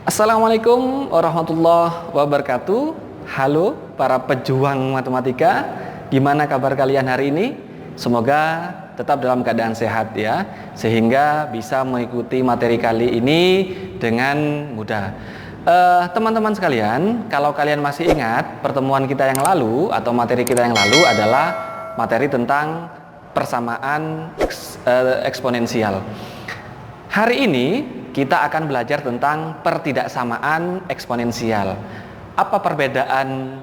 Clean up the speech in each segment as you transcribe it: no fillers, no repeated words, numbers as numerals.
Assalamualaikum warahmatullahi wabarakatuh. Halo para pejuang matematika, gimana kabar kalian hari ini? Semoga tetap dalam keadaan sehat ya, sehingga bisa mengikuti materi kali ini dengan mudah. Teman-teman sekalian, kalau kalian masih ingat pertemuan kita yang lalu atau materi kita yang lalu adalah materi tentang persamaan eksponensial. Hari ini kita akan belajar tentang pertidaksamaan eksponensial. Apa perbedaan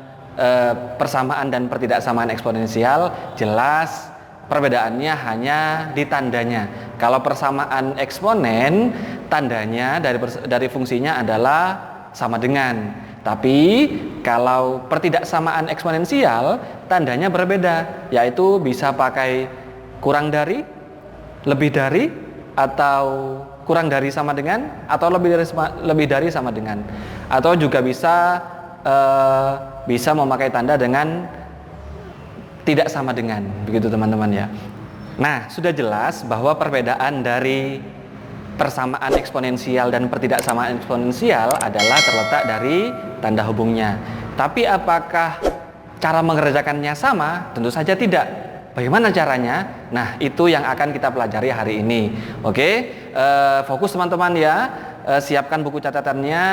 persamaan dan pertidaksamaan eksponensial? Jelas perbedaannya hanya di tandanya. Kalau persamaan eksponen, tandanya dari fungsinya adalah sama dengan. Tapi kalau pertidaksamaan eksponensial, tandanya berbeda, yaitu bisa pakai kurang dari, lebih dari, atau kurang dari sama dengan, atau lebih dari sama dengan, atau juga bisa memakai tanda dengan tidak sama dengan, begitu teman-teman ya. Nah, sudah jelas bahwa perbedaan dari persamaan eksponensial dan pertidaksamaan eksponensial adalah terletak dari tanda hubungnya. Tapi apakah cara mengerjakannya sama? Tentu saja tidak. Bagaimana caranya? Nah, itu yang akan kita pelajari hari ini. Oke, fokus teman-teman ya. Siapkan buku catatannya,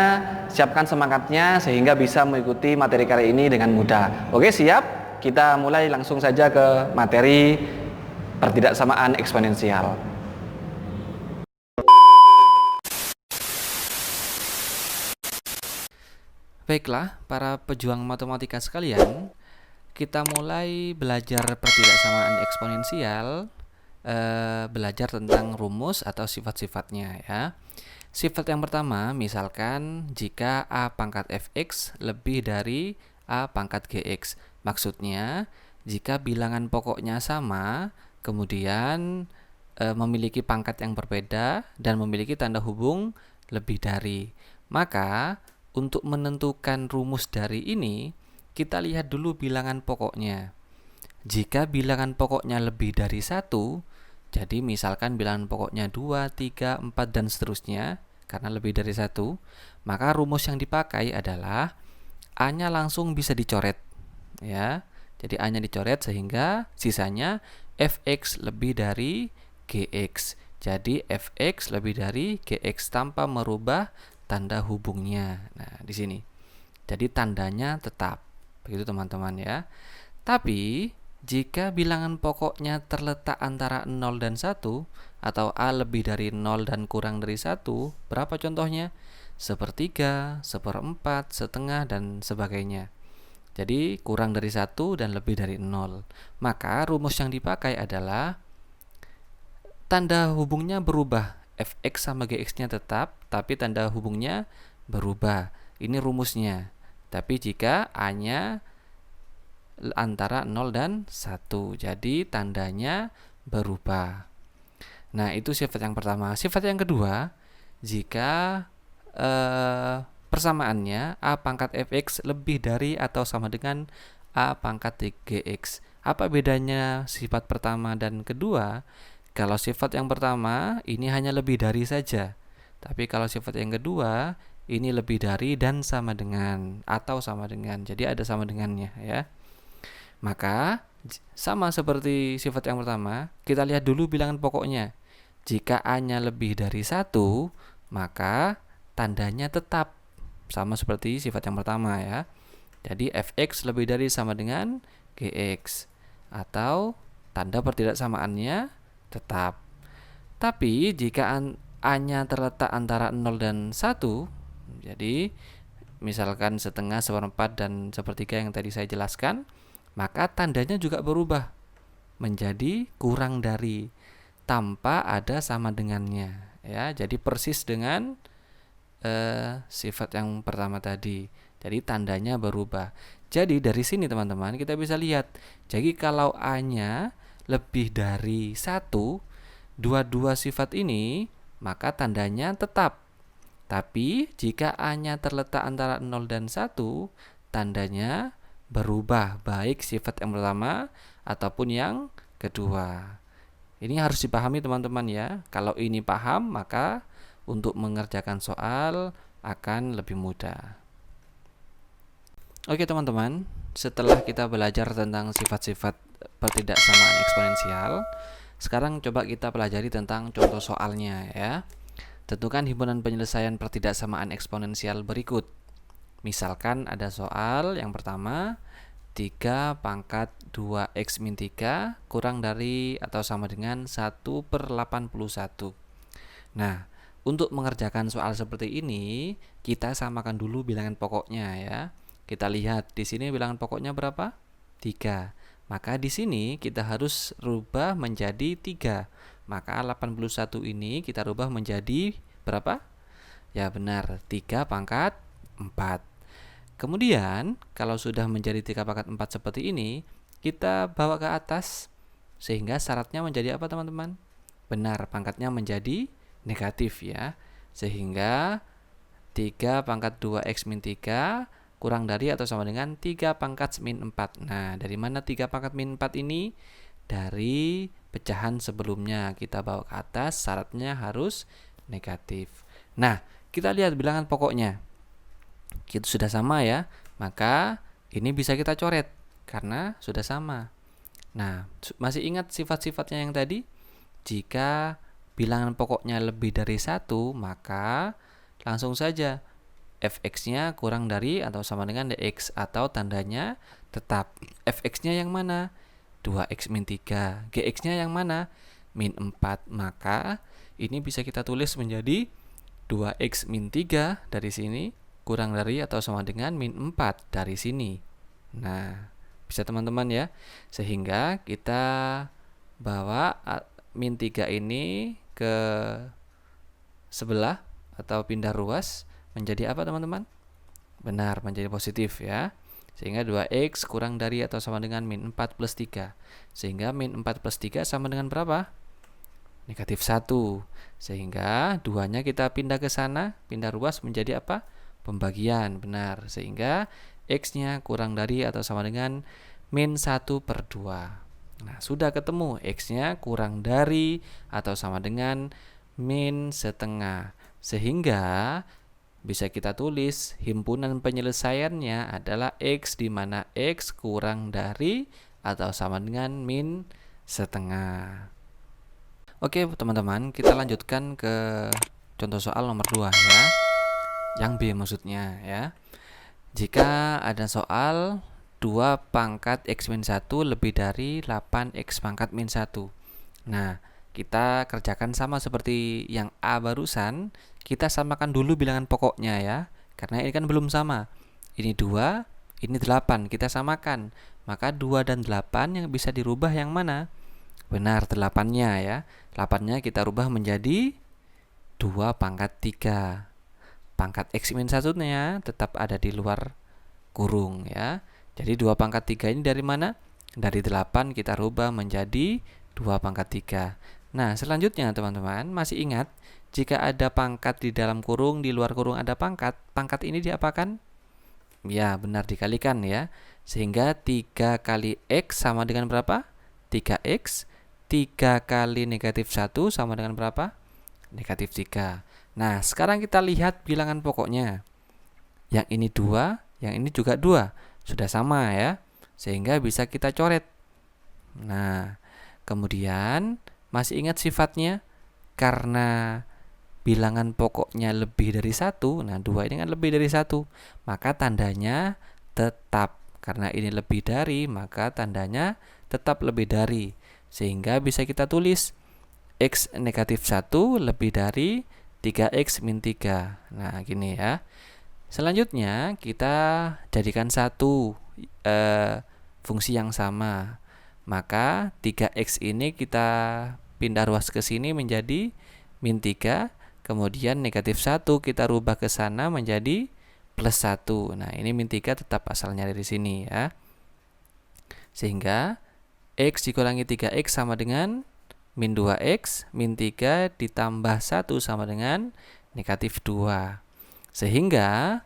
siapkan semangatnya sehingga bisa mengikuti materi kali ini dengan mudah. Oke, siap? Kita mulai langsung saja ke materi pertidaksamaan eksponensial. Baiklah, para pejuang matematika sekalian, kita mulai belajar pertidaksamaan eksponensial, belajar tentang rumus atau sifat-sifatnya ya. Sifat yang pertama, misalkan jika a pangkat fx lebih dari a pangkat gx. Maksudnya, jika bilangan pokoknya sama, kemudian memiliki pangkat yang berbeda dan memiliki tanda hubung lebih dari, maka untuk menentukan rumus dari ini, kita lihat dulu bilangan pokoknya. Jika bilangan pokoknya lebih dari 1, jadi misalkan bilangan pokoknya 2, 3, 4, dan seterusnya, karena lebih dari 1, maka rumus yang dipakai adalah A-nya langsung bisa dicoret. Ya, jadi A-nya dicoret sehingga sisanya fx lebih dari gx. Jadi fx lebih dari gx tanpa merubah tanda hubungnya. Nah, di sini. Jadi tandanya tetap. Begitu teman-teman ya. Tapi jika bilangan pokoknya terletak antara 0 dan 1 atau A lebih dari 0 dan kurang dari 1, berapa contohnya? Sepertiga, seperempat, setengah, dan sebagainya. Jadi kurang dari 1 dan lebih dari 0. Maka rumus yang dipakai adalah tanda hubungnya berubah. Fx sama gx-nya tetap, tapi tanda hubungnya berubah. Ini rumusnya. Tapi jika A-nya antara 0 dan 1, jadi tandanya berubah. Nah, itu sifat yang pertama. Sifat yang kedua, jika persamaannya a pangkat fx lebih dari atau sama dengan a pangkat gx. Apa bedanya sifat pertama dan kedua? Kalau sifat yang pertama ini hanya lebih dari saja. Tapi kalau sifat yang kedua ini lebih dari dan sama dengan atau sama dengan. Jadi ada sama dengannya ya. Maka sama seperti sifat yang pertama, kita lihat dulu bilangan pokoknya. Jika A-nya lebih dari 1, maka tandanya tetap sama seperti sifat yang pertama ya. Jadi fx lebih dari sama dengan gx atau tanda pertidaksamaannya tetap. Tapi jika A-nya terletak antara 0 dan 1, jadi misalkan setengah, seperempat, dan sepertiga yang tadi saya jelaskan, maka tandanya juga berubah menjadi kurang dari tanpa ada sama dengannya ya. Jadi persis dengan sifat yang pertama tadi. Jadi tandanya berubah. Jadi dari sini teman-teman kita bisa lihat. Jadi kalau A-nya lebih dari 1, dua-dua sifat ini, maka tandanya tetap. Tapi jika A-nya terletak antara 0 dan 1, tandanya berubah, baik sifat yang pertama ataupun yang kedua. Ini harus dipahami teman-teman ya. Kalau ini paham, maka untuk mengerjakan soal akan lebih mudah. Oke teman-teman, setelah kita belajar tentang sifat-sifat pertidaksamaan eksponensial, sekarang coba kita pelajari tentang contoh soalnya ya. Tentukan himpunan penyelesaian pertidaksamaan eksponensial berikut. Misalkan ada soal yang pertama, 3 pangkat 2x min 3 kurang dari atau sama dengan 1/81. Nah, untuk mengerjakan soal seperti ini, kita samakan dulu bilangan pokoknya ya. Kita lihat di sini bilangan pokoknya berapa? 3. Maka di sini kita harus rubah menjadi 3. Maka 81 ini kita rubah menjadi berapa? Ya benar, 3 pangkat 4. Kemudian, kalau sudah menjadi 3 pangkat 4 seperti ini, kita bawa ke atas sehingga syaratnya menjadi apa teman-teman? Benar, pangkatnya menjadi negatif ya. Sehingga 3 pangkat 2x min 3 kurang dari atau sama dengan 3 pangkat min 4. Nah, dari mana 3 pangkat min 4 ini? Dari pecahan sebelumnya kita bawa ke atas, syaratnya harus negatif. Nah, kita lihat bilangan pokoknya. Itu sudah sama ya, maka ini bisa kita coret karena sudah sama. Nah, masih ingat sifat-sifatnya yang tadi? Jika bilangan pokoknya lebih dari 1, maka langsung saja fx-nya kurang dari atau sama dengan dx atau tandanya tetap. Fx-nya yang mana? 2x min 3. Gx-nya yang mana? Min 4. Maka ini bisa kita tulis menjadi 2x min 3 dari sini kurang dari atau sama dengan min 4 dari sini. Nah, bisa teman-teman ya. Sehingga kita bawa min 3 ini ke sebelah atau pindah ruas menjadi apa teman-teman? Benar, menjadi positif ya. Sehingga 2x kurang dari atau sama dengan min 4 plus 3. Sehingga min 4 plus 3 sama dengan berapa? Negatif 1. Sehingga 2-nya kita pindah ke sana, pindah ruas menjadi apa? Pembagian, benar. Sehingga x-nya kurang dari atau sama dengan min 1/2. Nah, sudah ketemu x-nya kurang dari atau sama dengan min setengah. Sehingga bisa kita tulis himpunan penyelesaiannya adalah x di mana x kurang dari atau sama dengan min setengah. Oke teman-teman, kita lanjutkan ke contoh soal nomor 2 ya. Yang B maksudnya ya. Jika ada soal 2 pangkat x min 1 lebih dari 8x pangkat min 1. Nah, kita kerjakan sama seperti yang A barusan. Kita samakan dulu bilangan pokoknya ya. Karena ini kan belum sama. Ini 2, ini 8. Kita samakan. Maka 2 dan 8 yang bisa dirubah yang mana? Benar, 8-nya ya. 8-nya kita rubah menjadi 2 pangkat 3. Pangkat x min 1-nya tetap ada di luar kurung ya. Jadi 2 pangkat 3 ini dari mana? Dari 8 kita rubah menjadi 2 pangkat 3. Nah, selanjutnya teman-teman, masih ingat jika ada pangkat di dalam kurung, di luar kurung ada pangkat, pangkat ini diapakan? Ya, benar dikalikan ya. Sehingga 3 kali x sama dengan berapa? 3x. 3 kali negatif 1 sama dengan berapa? Negatif 3. Nah, sekarang kita lihat bilangan pokoknya. Yang ini 2, yang ini juga 2. Sudah sama ya. Sehingga bisa kita coret. Nah, kemudian masih ingat sifatnya? Karena bilangan pokoknya lebih dari 1. Nah, 2 ini kan lebih dari 1. Maka tandanya tetap. Karena ini lebih dari, maka tandanya tetap lebih dari. Sehingga bisa kita tulis x negatif 1 lebih dari 3x min 3. Nah, gini ya. Selanjutnya kita jadikan satu fungsi yang sama. Maka 3x ini kita pindah ruas ke sini menjadi min 3. Kemudian negatif 1 kita rubah ke sana menjadi plus 1. Nah, ini min 3 tetap asalnya dari sini ya. Sehingga x dikurangi 3x sama dengan min 2x, min 3 ditambah 1 sama dengan negatif 2. Sehingga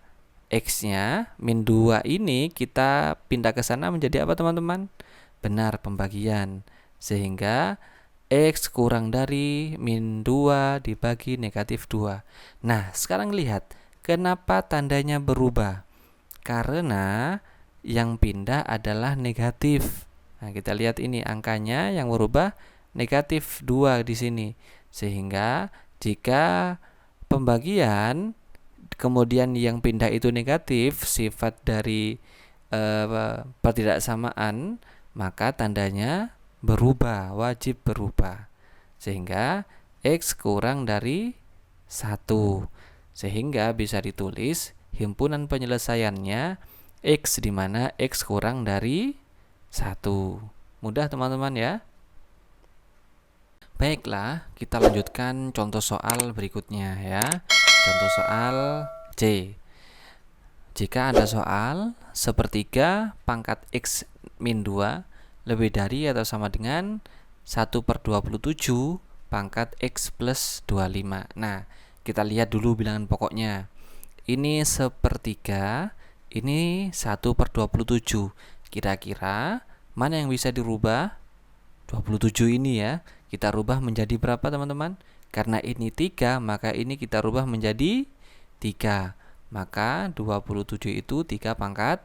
x-nya min 2 ini kita pindah ke sana menjadi apa teman-teman? Benar, pembagian. Sehingga x kurang dari min 2 dibagi negatif 2. Nah, sekarang lihat. Kenapa tandanya berubah? Karena yang pindah adalah negatif. Nah, kita lihat ini angkanya yang berubah negatif 2 di sini. Sehingga jika pembagian kemudian yang pindah itu negatif, sifat dari pertidaksamaan, maka tandanya berubah, wajib berubah. Sehingga X kurang dari 1. Sehingga bisa ditulis himpunan penyelesaiannya X, di mana X kurang dari 1. Mudah teman-teman ya. Baiklah, kita lanjutkan contoh soal berikutnya ya. Contoh soal C. Jika ada soal sepertiga pangkat X min 2 lebih dari atau sama dengan 1/27 pangkat X plus 25. Nah, kita lihat dulu bilangan pokoknya. Ini sepertiga, ini 1/27. Kira-kira mana yang bisa dirubah? 27 ini ya. Kita rubah menjadi berapa teman-teman? Karena ini 3, maka ini kita rubah menjadi 3. Maka 27 itu 3 pangkat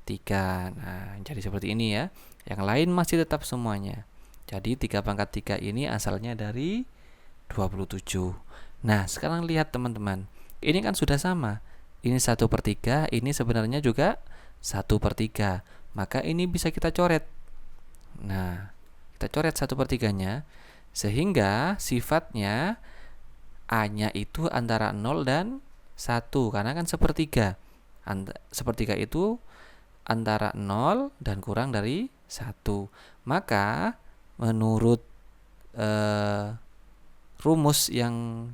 3. Nah, jadi seperti ini ya. Yang lain masih tetap semuanya. Jadi 3 pangkat 3 ini asalnya dari 27. Nah, sekarang lihat teman-teman. Ini kan sudah sama. Ini 1/3, ini sebenarnya juga 1/3. Maka ini bisa kita coret. Nah, kita coret 1/3-nya. Sehingga sifatnya A-nya itu antara 0 dan 1. Karena kan sepertiga. Sepertiga itu antara 0 dan kurang dari 1. Maka menurut rumus yang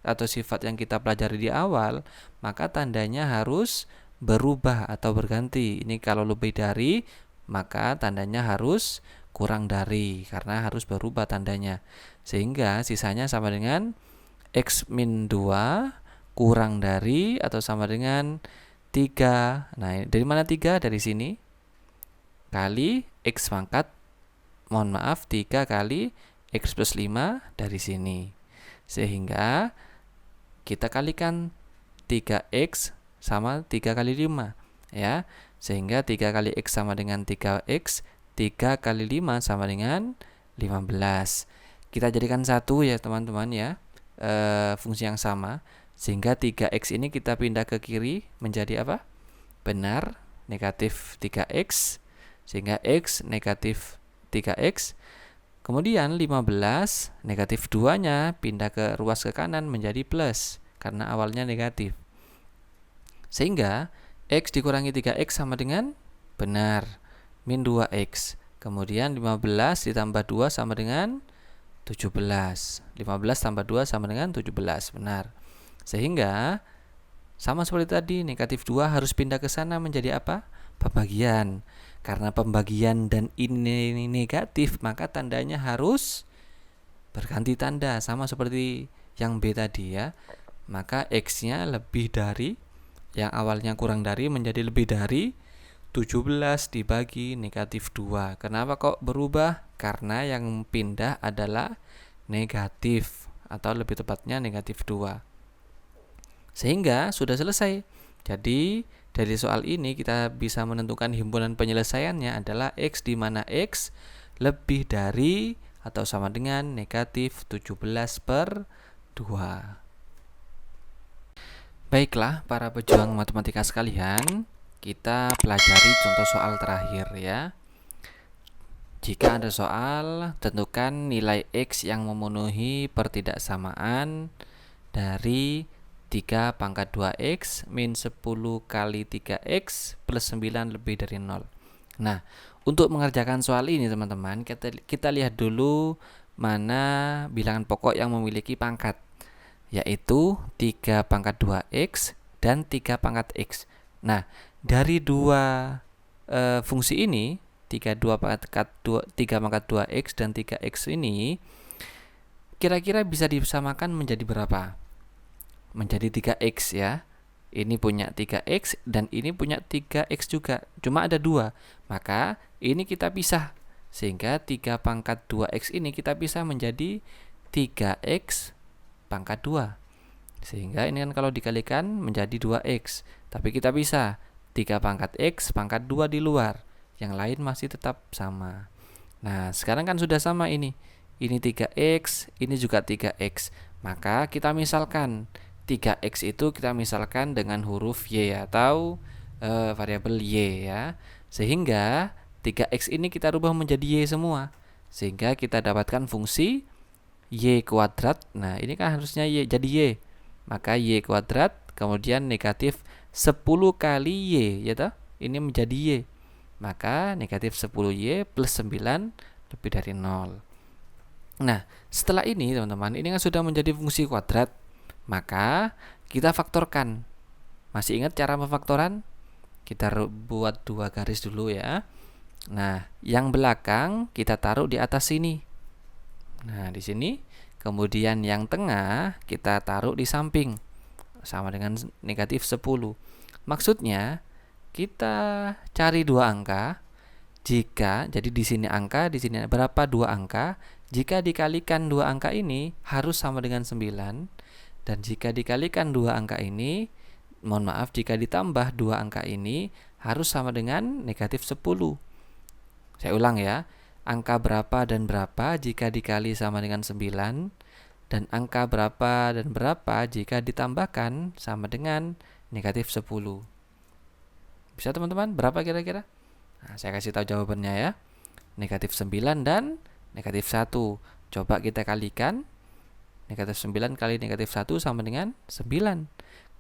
atau sifat yang kita pelajari di awal, maka tandanya harus berubah atau berganti. Ini kalau lebih dari, maka tandanya harus kurang dari, karena harus berubah tandanya. Sehingga sisanya sama dengan X min 2 kurang dari atau sama dengan 3. Nah, dari mana 3? Dari sini. Kali X pangkat, 3 kali X plus 5 dari sini. Sehingga kita kalikan 3X sama 3 kali 5 ya. Sehingga 3 kali X sama dengan 3X, 3 kali 5 sama dengan 15. Kita jadikan 1 ya teman-teman ya, fungsi yang sama. Sehingga 3X ini kita pindah ke kiri menjadi apa? Benar, negatif 3X. Sehingga X negatif 3X. Kemudian 15, negatif 2-nya pindah ke ruas ke kanan menjadi plus, karena awalnya negatif. Sehingga X dikurangi 3X sama dengan benar, min 2X. Kemudian 15 ditambah 2 sama dengan 17. 15 tambah 2 sama dengan 17, benar. Sehingga sama seperti tadi, negatif 2 harus pindah ke sana menjadi apa? Pembagian. Karena pembagian dan ini negatif, maka tandanya harus berganti tanda, sama seperti yang B tadi ya. Maka X-nya lebih dari, yang awalnya kurang dari menjadi lebih dari 17 dibagi negatif 2. Kenapa kok berubah? Karena yang pindah adalah negatif, atau lebih tepatnya negatif 2. Sehingga sudah selesai. Jadi dari soal ini kita bisa menentukan himpunan penyelesaiannya adalah X, di mana X lebih dari atau sama dengan negatif 17/2. Baiklah para pejuang matematika sekalian, kita pelajari contoh soal terakhir ya. Jika ada soal, tentukan nilai X yang memenuhi pertidaksamaan dari 3 pangkat 2X min 10 kali 3X plus 9 lebih dari 0. Nah, untuk mengerjakan soal ini teman-teman, kita lihat dulu mana bilangan pokok yang memiliki pangkat, yaitu 3 pangkat 2X dan 3 pangkat X. Nah, dari dua fungsi ini, 3 pangkat 2X dan 3X ini, kira-kira bisa disamakan menjadi berapa? Menjadi 3X ya. Ini punya 3X dan ini punya 3X juga. Cuma ada 2. Maka ini kita pisah. Sehingga 3 pangkat 2X ini kita pisah menjadi 3X pangkat 2. Sehingga ini kan kalau dikalikan menjadi 2x. Tapi kita bisa 3 pangkat x pangkat 2 di luar. Yang lain masih tetap sama. Nah, sekarang kan sudah sama ini. Ini 3x, ini juga 3x. Maka kita misalkan 3x itu kita misalkan dengan huruf y atau variabel y ya. Sehingga 3x ini kita rubah menjadi y semua. Sehingga kita dapatkan fungsi y kuadrat. Nah, ini kan harusnya y jadi y. Maka y kuadrat kemudian negatif 10 kali y ya toh. Ini menjadi y. Maka negatif 10y plus 9 lebih dari 0. Nah, setelah ini teman-teman, ini kan sudah menjadi fungsi kuadrat. Maka kita faktorkan. Masih ingat cara pemfaktoran? Kita buat 2 garis dulu ya. Nah, yang belakang kita taruh di atas sini. Nah, di sini. Kemudian yang tengah kita taruh di samping. Sama dengan negatif 10. Maksudnya, kita cari 2 angka. Jika, jadi di sini angka, di sini berapa 2 angka. Jika dikalikan 2 angka ini harus sama dengan 9. Dan jika dikalikan 2 angka ini, mohon maaf, jika ditambah 2 angka ini harus sama dengan negatif 10. Saya ulang ya. Angka berapa dan berapa jika dikali sama dengan 9. Dan angka berapa dan berapa jika ditambahkan sama dengan negatif 10. Bisa teman-teman? Berapa kira-kira? Nah, saya kasih tahu jawabannya ya. Negatif 9 dan negatif 1. Coba kita kalikan. Negatif 9 kali negatif 1 sama dengan 9.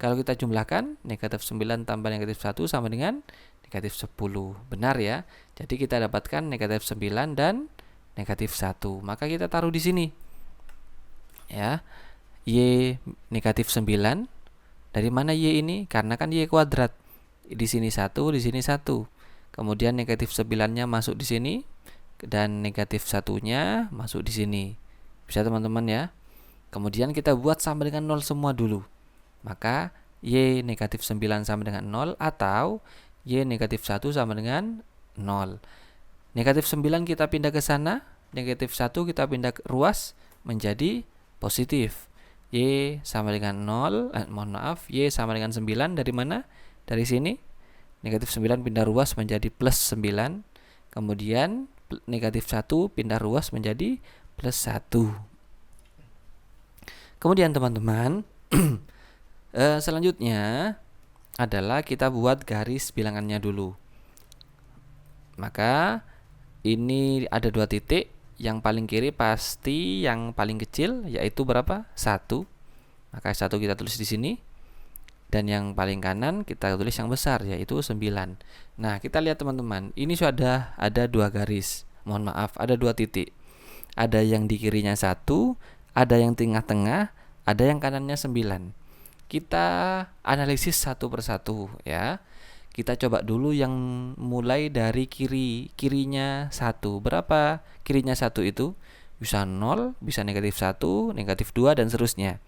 Kalau kita jumlahkan, negatif 9 tambah negatif 1 sama dengan negatif 10. Benar ya? Jadi kita dapatkan negatif 9 dan negatif 1. Maka kita taruh di sini. Ya. Y negatif 9. Dari mana y ini? Karena kan y kuadrat. Di sini 1, di sini 1. Kemudian negatif 9-nya masuk di sini dan negatif 1-nya masuk di sini. Bisa teman-teman ya? Kemudian kita buat sama dengan 0 semua dulu. Maka y negatif 9 sama dengan 0 atau y negatif 1 sama dengan 0. Negatif 9 kita pindah ke sana, negatif 1 kita pindah ke ruas menjadi positif. Y sama dengan 0, y sama dengan 9 dari mana? Dari sini. Negatif 9 pindah ruas menjadi plus 9. Kemudian negatif 1 pindah ruas menjadi plus 1. Kemudian teman-teman, selanjutnya adalah kita buat garis bilangannya dulu. Maka ini ada 2 titik. Yang paling kiri pasti yang paling kecil, yaitu berapa? 1. Maka 1 kita tulis di sini. Dan yang paling kanan kita tulis yang besar, yaitu 9. Nah, kita lihat teman-teman, ini sudah ada 2 garis. Mohon maaf, ada 2 titik. Ada yang di kirinya 1, ada yang tengah-tengah, ada yang kanannya 9. Kita analisis satu persatu ya. Kita coba dulu yang mulai dari kirinya 1. Berapa kirinya 1 itu? Bisa 0, bisa negatif 1, negatif 2, dan seterusnya.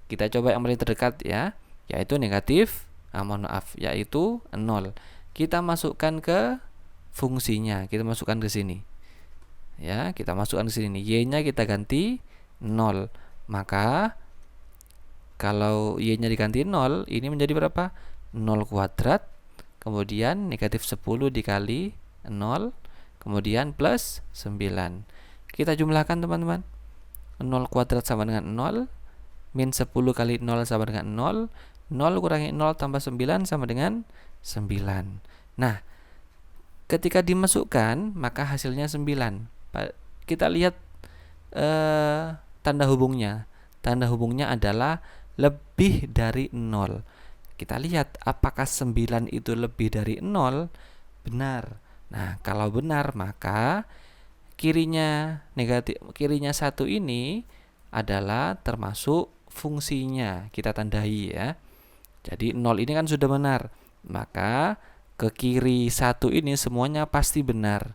Kita coba yang paling terdekat ya, yaitu negatif, yaitu 0. Kita masukkan ke fungsinya, kita masukkan ke sini. Ya, kita masukkan ke sini. Y-nya kita ganti 0. Maka kalau y-nya diganti 0, ini menjadi berapa? 0 kuadrat. Kemudian negatif 10 dikali 0, kemudian plus 9. Kita jumlahkan teman-teman. 0 kuadrat sama dengan 0, min 10 kali 0 sama dengan 0, 0 kurangi 0 tambah 9 sama dengan 9. Nah, ketika dimasukkan, maka hasilnya 9. Kita lihat tanda hubungnya. Tanda hubungnya adalah lebih dari 0. Kita lihat apakah 9 itu lebih dari 0? Benar. Nah, kalau benar maka kirinya 1 ini adalah termasuk fungsinya. Kita tandai ya. Jadi 0 ini kan sudah benar. Maka ke kiri 1 ini semuanya pasti benar.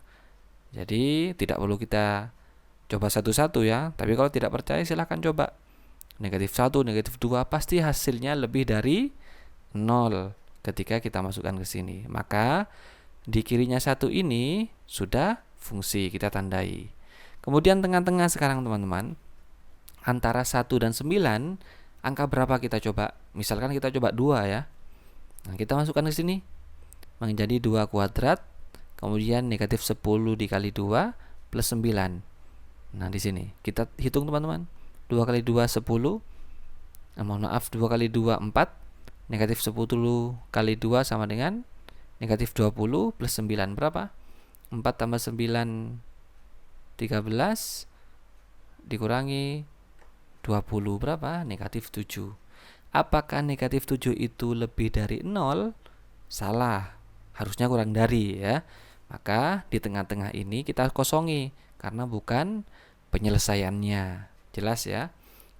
Jadi tidak perlu kita coba satu-satu ya. Tapi kalau tidak percaya silahkan coba. Negatif 1, negatif 2 pasti hasilnya lebih dari 0 ketika kita masukkan ke sini. Maka di kirinya 1 ini sudah fungsi, kita tandai. Kemudian tengah-tengah sekarang teman-teman, antara 1 dan 9 Angka berapa kita coba? Misalkan kita coba 2 ya. Nah, kita masukkan ke sini menjadi 2 kuadrat, kemudian negatif 10 dikali 2 plus 9. Nah, di sini kita hitung teman-teman. 2 kali 2 10. Mohon maaf, 2 kali 2 4. Negatif 10 kali 2 sama dengan negatif 20 plus 9 berapa? 4 tambah 9 13 dikurangi 20 berapa? Negatif 7. Apakah negatif 7 itu lebih dari 0? Salah, harusnya kurang dari ya. Maka di tengah-tengah ini kita kosongi karena bukan penyelesaiannya. Jelas ya.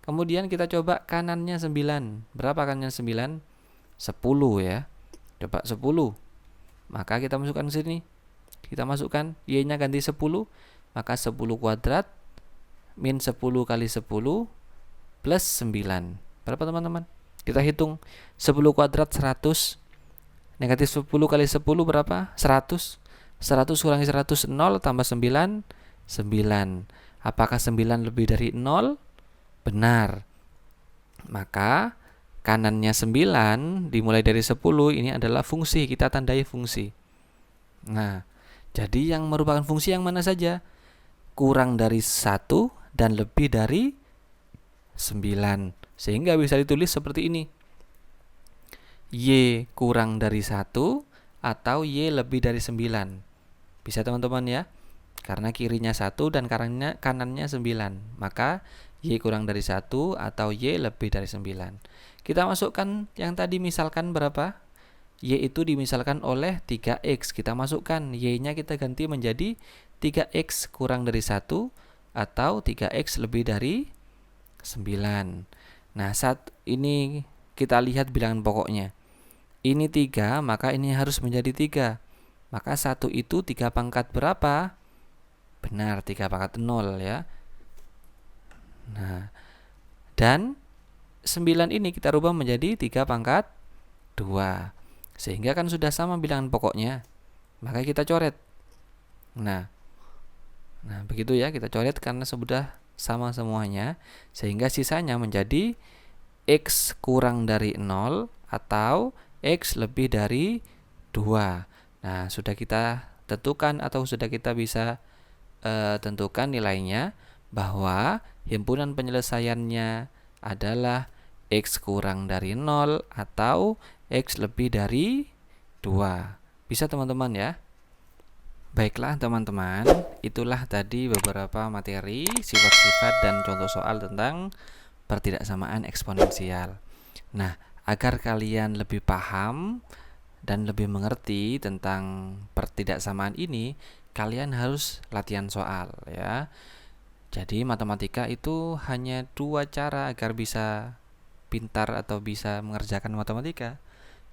Kemudian kita coba kanannya 9. Berapa kanannya 9? 10 ya. Coba 10. Maka kita masukkan sini. Kita masukkan y-nya ganti 10, maka 10 kuadrat min 10 kali 10 plus 9. Berapa teman-teman? Kita hitung. 10 kuadrat 100. Negatif 10 kali 10 berapa? 100. 100 kurangi 100, 0 tambah 9, 9. Apakah 9 lebih dari 0? Benar. Maka kanannya 9 dimulai dari 10 ini adalah fungsi. Kita tandai fungsi. Nah, jadi yang merupakan fungsi yang mana saja? Kurang dari 1 dan lebih dari 9. Sehingga bisa ditulis seperti ini. Y kurang dari 1 atau Y lebih dari 9. Bisa teman-teman ya. Karena kirinya 1 dan kanannya 9. Maka Y kurang dari 1 atau Y lebih dari 9. Kita masukkan yang tadi misalkan berapa? Y itu dimisalkan oleh 3X. Kita masukkan Y-nya kita ganti menjadi 3X kurang dari 1 atau 3X lebih dari 9. Nah, saat ini kita lihat bilangan pokoknya. Ini 3, maka ini harus menjadi 3. Maka 1 itu 3 pangkat berapa? Benar, 3 pangkat 0 ya. Nah, dan 9 ini kita rubah menjadi 3 pangkat 2. Sehingga kan sudah sama bilangan pokoknya. Maka kita coret. Nah, begitu ya, kita coret karena sudah sama semuanya. Sehingga sisanya menjadi X kurang dari 0 atau X lebih dari 2. Nah, sudah kita tentukan atau sudah kita bisa tentukan nilainya bahwa himpunan penyelesaiannya adalah X kurang dari 0 atau X lebih dari 2. Bisa teman-teman ya? Baiklah teman-teman, itulah tadi beberapa materi, sifat-sifat dan contoh soal tentang pertidaksamaan eksponensial. Nah, agar kalian lebih paham dan lebih mengerti tentang pertidaksamaan ini, kalian harus latihan soal ya. Jadi matematika itu hanya 2 cara agar bisa pintar atau bisa mengerjakan matematika.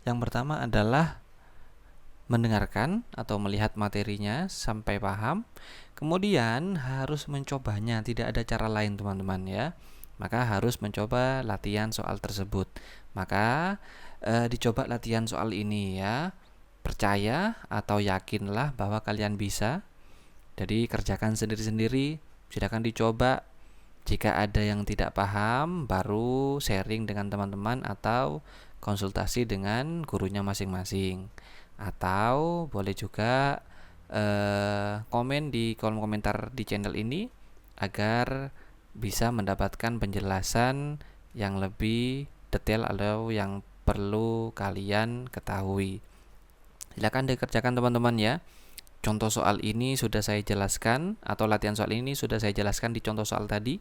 Yang pertama adalah mendengarkan atau melihat materinya sampai paham. Kemudian harus mencobanya, tidak ada cara lain teman-teman ya. Maka harus mencoba latihan soal tersebut. Maka dicoba latihan soal ini ya. Percaya atau yakinlah bahwa kalian bisa. Jadi kerjakan sendiri-sendiri, silakan dicoba. Jika ada yang tidak paham, baru sharing dengan teman-teman atau konsultasi dengan gurunya masing-masing. Atau boleh juga komen di kolom komentar di channel ini agar bisa mendapatkan penjelasan yang lebih detail atau yang perlu kalian ketahui. Silakan dikerjakan teman-teman ya. Contoh soal ini sudah saya jelaskan atau latihan soal ini sudah saya jelaskan di contoh soal tadi.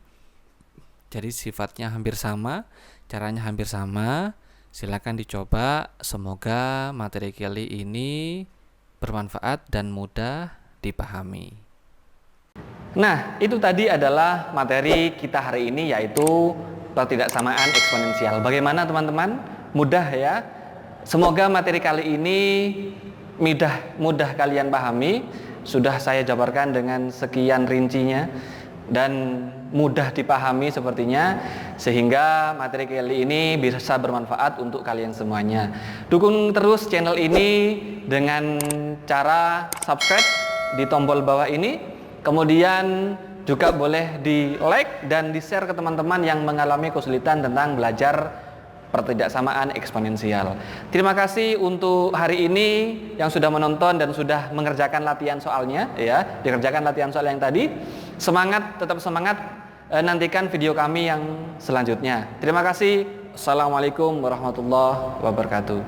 Jadi sifatnya hampir sama, caranya hampir sama. Silakan dicoba. Semoga materi kali ini bermanfaat dan mudah dipahami. Nah, itu tadi adalah materi kita hari ini, yaitu pertidaksamaan eksponensial. Bagaimana teman-teman? Mudah ya? Semoga materi kali ini mudah kalian pahami. Sudah saya jabarkan dengan sekian rincinya dan mudah dipahami sepertinya, sehingga materi kali ini bisa bermanfaat untuk kalian semuanya. Dukung terus channel ini dengan cara subscribe di tombol bawah ini. Kemudian Juga boleh di like dan di share ke teman-teman yang mengalami kesulitan tentang belajar pertidaksamaan eksponensial. Terima kasih untuk hari ini yang sudah menonton dan sudah mengerjakan latihan soalnya, ya, dikerjakan latihan soal yang tadi. Semangat, tetap semangat. Nantikan video kami yang selanjutnya. Terima kasih. Assalamualaikum warahmatullahi wabarakatuh.